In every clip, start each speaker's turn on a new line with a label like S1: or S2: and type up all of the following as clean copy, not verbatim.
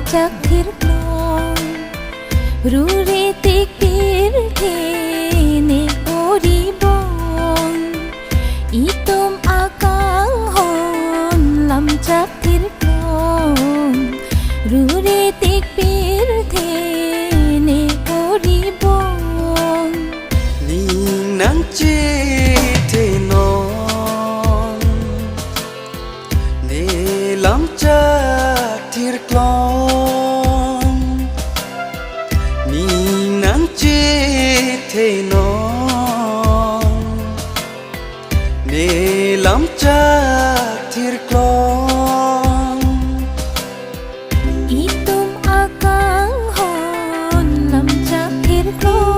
S1: chắc thiết lòng ruri tik pir the ne ori bong itom akang hon lam chắc thiết lòng ruri tik pir the ne ori bong
S2: ni nang che the non ne lam chắc thiết lòng ni nang che the non ne lam chắc thiết lòng
S1: itom akang hon lam chắc thiết lòng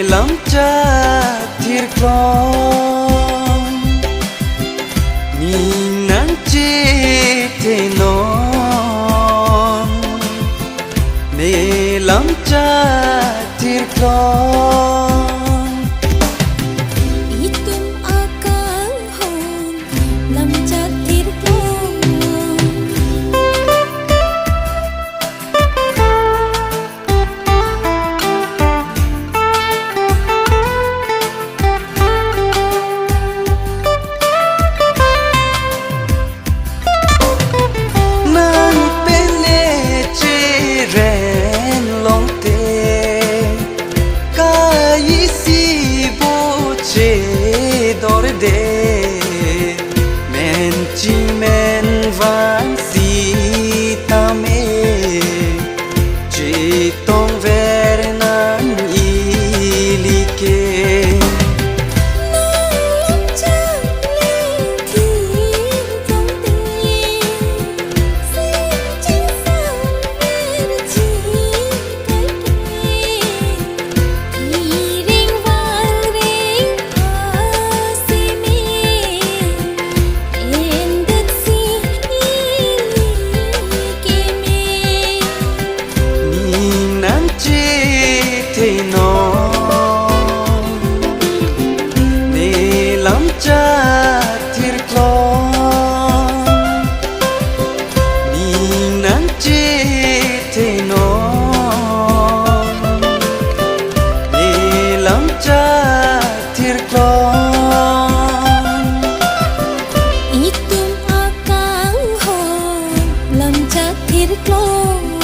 S2: lam chắc thiết lòng ni nang che the non ne lam chắc thiết lòng
S1: itum akang hon lam chắc thiết lòng
S2: men chi men van si ta me chi tong ver nan i li ke lam chắc thiết lòng ni nang che the non ne lam chắc thiết lòng
S1: itum akang hon lam chắc thiết lòng